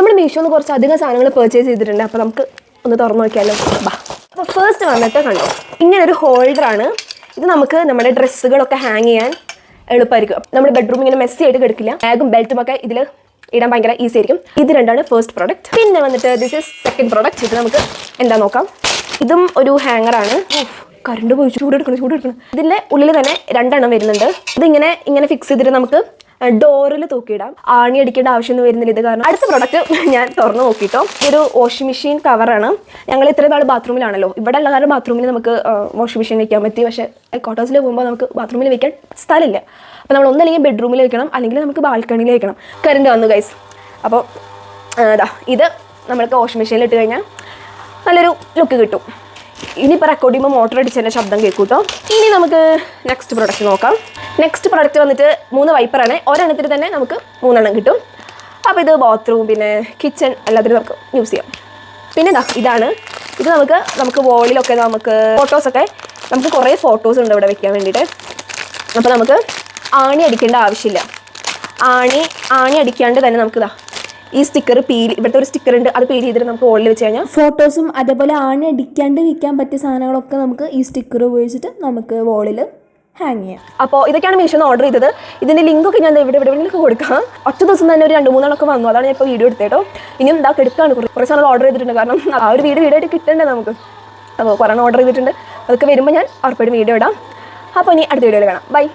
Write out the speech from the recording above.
നമ്മൾ മീഷോന്ന് കുറച്ച് അധികം സാധനങ്ങൾ പർച്ചേസ് ചെയ്തിട്ടുണ്ട്. അപ്പോൾ നമുക്ക് ഒന്ന് തുറന്നു നോക്കിയാലോ. ബാ. അപ്പോൾ ഫസ്റ്റ് വന്നിട്ട് കണ്ടോ, ഇങ്ങനൊരു ഹോൾഡറാണ് ഇത്. നമുക്ക് നമ്മുടെ ഡ്രസ്സുകളൊക്കെ ഹാങ് ചെയ്യാൻ എളുപ്പമായിരിക്കും. നമ്മുടെ ബെഡ്റൂം ഇങ്ങനെ മെസ്സി ആയിട്ട് കിടക്കില്ല. ബാഗും ബെൽറ്റും ഒക്കെ ഇതിൽ ഇടാൻ ഭയങ്കര ഈസി ആയിരിക്കും. ഇത് രണ്ടാണ് ഫസ്റ്റ് പ്രോഡക്റ്റ്. പിന്നെ വന്നിട്ട് ദിസ് ഇസ് സെക്കൻഡ് പ്രോഡക്റ്റ്. ഇത് നമുക്ക് എന്താ നോക്കാം. ഇതും ഒരു ഹാങ്ങറാണ്. കറണ്ട് പോയി, ചൂടെടുക്കണം. ഇതിൻ്റെ ഉള്ളിൽ തന്നെ 2 എണ്ണം വരുന്നുണ്ട്. ഇതിങ്ങനെ ഫിക്സ് ചെയ്തിട്ട് നമുക്ക് ഡോറിൽ തൂക്കിയിടാം. ആണി അടിക്കേണ്ട ആവശ്യമൊന്നും വരുന്നില്ല ഇത് കാരണം. അടുത്ത പ്രോഡക്റ്റ് ഞാൻ തുറന്ന് നോക്കിയിട്ടോ. ഇതൊരു വാഷിംഗ് മെഷീൻ കവറാണ്. ഞങ്ങൾ ഇത്രയും നാൾ ബാത്റൂമിലാണല്ലോ. ഇവിടെ ഉള്ള കാരണം ബാത്റൂമിൽ നമുക്ക് വാഷിംഗ് മെഷീൻ വെക്കാൻ പറ്റി. പക്ഷേ ക്വാർട്ടേഴ്സിൽ പോകുമ്പോൾ നമുക്ക് ബാത്റൂമിൽ വെക്കാൻ സ്ഥലമില്ല. അപ്പോൾ നമ്മൾ ഒന്നല്ലെങ്കിൽ ബെഡ്റൂമിൽ വെക്കണം, അല്ലെങ്കിൽ നമുക്ക് ബാൽക്കണിയിൽ വെക്കണം. കറണ്ട് വന്നു ഗൈസ്. അപ്പോൾ ഇത് നമ്മൾക്ക് വാഷിംഗ് മെഷീനിൽ ഇട്ട് കഴിഞ്ഞാൽ നല്ലൊരു ലുക്ക് കിട്ടും. ഇനിയിപ്പോൾ റെക്കോർഡ് ചെയ്യുമ്പോൾ മോട്ടർ അടിച്ചതിൻ്റെ ശബ്ദം കേൾക്കും കേട്ടോ. ഇനി നമുക്ക് നെക്സ്റ്റ് പ്രോഡക്റ്റ് നോക്കാം. നെക്സ്റ്റ് പ്രോഡക്റ്റ് വന്നിട്ട് 3 വൈപ്പറാണ്. ഒരെണ്ണത്തിൽ തന്നെ നമുക്ക് 3 എണ്ണം കിട്ടും. അപ്പോൾ ഇത് ബാത്റൂം പിന്നെ കിച്ചൺ എല്ലാത്തിനും നമുക്ക് യൂസ് ചെയ്യാം. പിന്നെ ഇതാണ്. ഇത് നമുക്ക് വോളിലൊക്കെ നമുക്ക് ഫോട്ടോസൊക്കെ നമുക്ക് കുറേ ഫോട്ടോസ് ഉണ്ട് ഇവിടെ വെക്കാൻ വേണ്ടിയിട്ട്. അപ്പോൾ നമുക്ക് ആണി അടിക്കേണ്ട ആവശ്യമില്ല. ആണി അടിക്കാണ്ട് തന്നെ നമുക്ക് ഈ സ്റ്റിക്കർ ഇവിടുത്തെ ഒരു സ്റ്റിക്കർ ഉണ്ട്, അത് പീൽ ചെയ്തിട്ട് നമുക്ക് വോളിൽ വെച്ച് കഴിഞ്ഞാൽ ഫോട്ടോസും അതേപോലെ ആണി അടിക്കാണ്ട് വിൽക്കാൻ പറ്റിയ സാധനങ്ങളൊക്കെ നമുക്ക് ഈ സ്റ്റിക്കർ ഉപയോഗിച്ചിട്ട് നമുക്ക് വോളിൽ ഹാങ് ചെയ്യാം. അപ്പോൾ ഇതൊക്കെയാണ് മീഷോന്ന് ഓർഡർ ചെയ്തത്. ഇതിൻ്റെ ലിങ്കൊക്കെ ഞാൻ എവിടെയെങ്കിലൊക്കെ കൊടുക്കാം. ഒറ്റ ദിവസം തന്നെ ഒരു 2-3 എണ്ണമൊക്കെ വന്നു. അതാണ് ഞാൻ ഇപ്പോൾ വീഡിയോ എടുത്തേട്ടോ. ഇനിയും എടുക്കുകയാണ്. കുറേ സാധനം ഓർഡർ ചെയ്തിട്ടുണ്ട്. കാരണം ആ ഒരു വീഡിയോ ആയിട്ട് കിട്ടണ്ടേ നമുക്ക്. അപ്പോൾ കുറേ ഓർഡർ ചെയ്തിട്ടുണ്ട്. അതൊക്കെ വരുമ്പോൾ ഞാൻ ഉറപ്പായിട്ടും വീഡിയോ ഇടാം. അപ്പോൾ ഇനി അടുത്ത വീഡിയോയിൽ കാണാം. ബൈ.